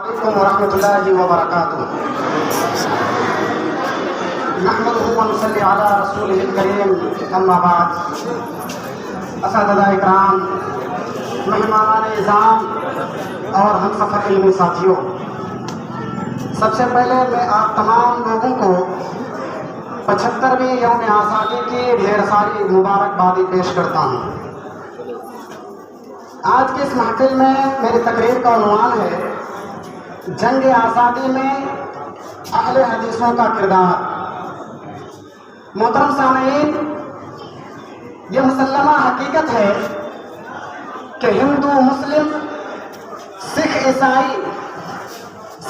علیکم ورحمۃ اللہ وبرکاتہ نحمدہ ونصلی علی رسولہ الکریم اما بعد اساتذہ اکرام، مہمان اعظام اور ہم سفر علمی ساتھیوں، سب سے پہلے میں آپ تمام لوگوں کو 75ویں یوم آزادی کی ڈھیر ساری مبارکبادی پیش کرتا ہوں۔ آج کی اس محفل میں میری تقریر کا عنوان ہے جنگ آزادی میں اہل حدیثوں کا کردار۔ محترم سامعین، یہ مسلمہ حقیقت ہے کہ ہندو، مسلم، سکھ، عیسائی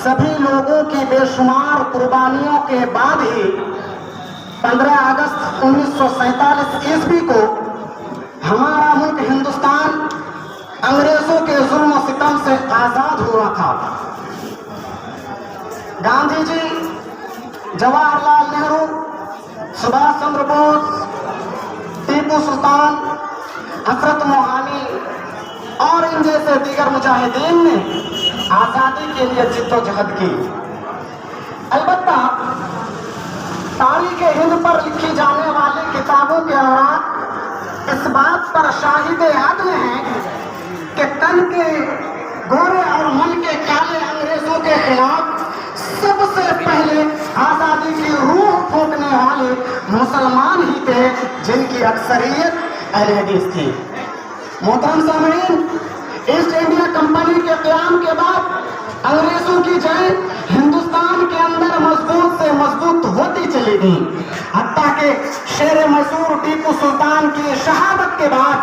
سبھی لوگوں کی بے شمار قربانیوں کے بعد ہی 15 اگست 1947 عیسوی کو ہمارا ملک ہندوستان انگریزوں کے ظلم و ستم سے آزاد ہوا تھا۔ گاندھی جی، جواہر لال نہرو، سبھاش چندر بوس، ٹیپو سلطان، حضرت موہانی اور ان جیسے دیگر مجاہدین نے آزادی کے لیے جد و جہد کی۔ البتہ تاریخ ہند پر لکھی جانے والی کتابوں کے اوراق اس بات پر شاہد عدل ہیں کہ تن کے گورے اور من کے کالے انگریزوں کے خلاف سب سے پہلے آزادی کی روح پھونکنے والے مسلمان ہی تھے، جن کی اکثریت اہل حدیث تھی۔ محترم سامعین، ایسٹ انڈیا کمپنی کے قیام کے بعد انگریزوں کی جنگ ہندوستان کے اندر مضبوط سے مضبوط ہوتی چلی گئی، حتیٰ کہ شیر میسور ٹیپو سلطان کی شہادت کے بعد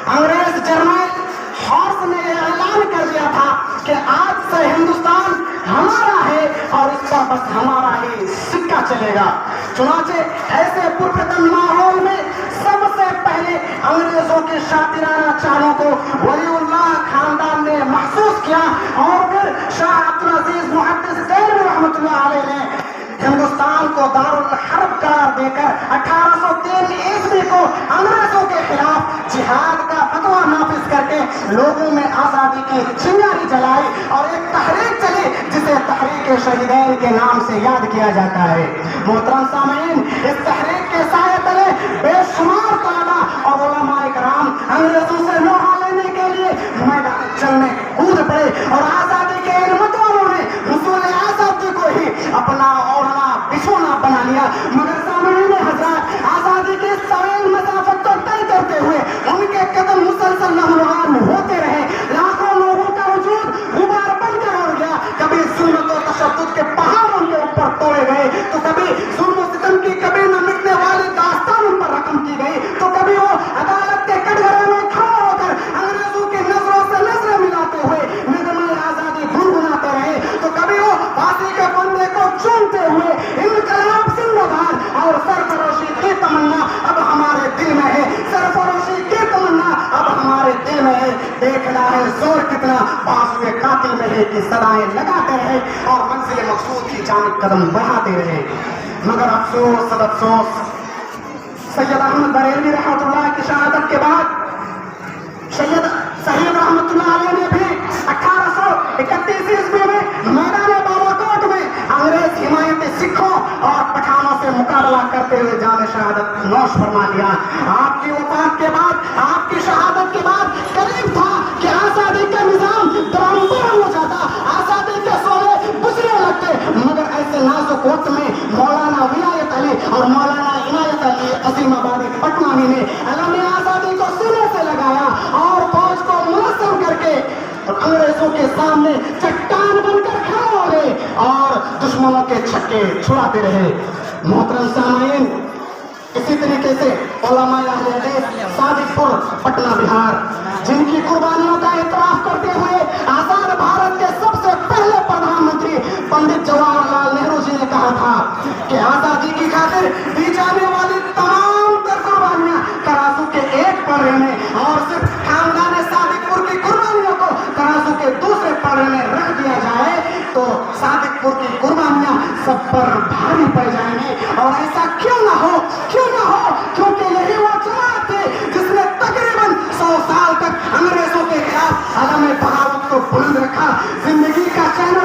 انگریز جرنیل ہارس نے یہ اعلان کر دیا تھا کہ آج سے ہندوستان ہمارا ہے اور اس پر بس ہمارا ہی سکہ چلے گا۔ چنانچہ ایسے پرفتن ماحول میں سب سے پہلے انگریزوں کی شاطرانہ چالوں کو ولی اللہ خاندان نے محسوس کیا اور پھر شاہ عبدالعزیز محدث دہلوی رحمۃ اللہ علیہ نے ہندوستان کو دارالحرب قرار دے کر 1803 عیسوی کو انگریزوں کے خلاف جہاد کا فتویٰ نافذ کر کے لوگوں میں آزادی کی چنگاری جلائی اور ایک تحریک چلی جسے تحریک شہیدین کے نام سے یاد کیا جاتا ہے۔ محترم سامعین، اس تحریک کے سائے تلے بے شمار طلباء اور علماء کرام انگریزوں سے لوہا لینے کے لیے میدان جنگ میں کود پڑے اور آزادی کے ان متوالوں نے رسول آزادی کو ہی اپنا اوڑھنا بچھونا بنا لیا۔ مگر سامعین حضرات، آزادی کے اس طویل مسافت کو طے کرتے ہوئے ان کے قدم مسلسل نمودار ہوتے رہے۔ لاکھوں لوگوں کا وجود غبار بن کر اڑ گیا۔ کبھی ظلم و تشدد کے پہاڑ ان کے اوپر توڑے گئے تو کبھی ظلم و ستم کی کبھی نہ مٹنے والی داستان ان پر رقم کی گئی، تو کبھی وہ عدالت کے کٹگرے میں کھڑا ہو کر انگریزوں کی نظروں سے نظریں ملاتے ہوئے نغمہ آزادی گنگناتے رہے، تو کبھی وہ پھانسی کے پھندے کو چومتے ہوئے انقلاب زندہ باد اور سرفروشی کی تمنا اب ہمارے دل میں ہے، سرفروشی کی تمنا اب ہمارے دل میں ہے، دیکھنا ہے زور کتنا بازوئے قاتل میں ہے، کی صدائیں لگاتے رہے اور منزل مقصود کی جانب قدم بڑھاتے رہے۔ مگر افسوس سب افسوس، سید احمد بریلوی رحمۃ اللہ کی شہادت کے بعد سید رحمۃ اللہ علیہ نے بھی 1831 عیسوی میں میدان بالاکوٹ میں انگریز حمایت سکھوں اور پٹھانوں سے مقابلہ کرتے ہوئے جان شہادت نوش فرما لیا۔ آپ کی وفات کے بعد، آپ کی شہادت کے بعد قریب تھا کہ آزادی کا نظام درامبر ہو جاتا، آزادی کے سولے بجھنے لگتے، مگر ایسے نازک وقت میں مولانا ولایت علی اور مولانا عنایت علی عظیم آبادی پٹنانی نے علم آزادی کو سینے سے لگایا اور فوج کو منظم کر کے انگریزوں کے سامنے چٹان بن کر کھڑے ہو گئے اور دشمنوں کے چھکے چھڑاتے رہے۔ محترم سامعین، اسی طریقے سے علماء اہل حدیث صادق پور پٹنہ بہار، جن کی قربانیوں کا اعتراف کرتے ہوئے آزاد بھارت کے سب سے پہلے پردھان منتری پنڈت جواہر لال نہرو جی نے کہا تھا کہ آزادی کی خاطر دی جانے والی تمام تر قربانیاں ترازو کے ایک پڑے میں اور صرف خاندان صادق پور کی قربانیوں کو ترازو کے دوسرے پڑے میں رکھ دیا جائے تو صادق پور کی قربانیاں سب پر بھاری پڑ جائیں گی۔ اور ایسا کیوں نہ ہو کیونکہ یہی وہ جماعت تھی جس نے تقریباً 100 سال تک انگریزوں کے خلاف علم بغاوت کو بلند رکھا، زندگی کا چہرہ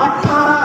18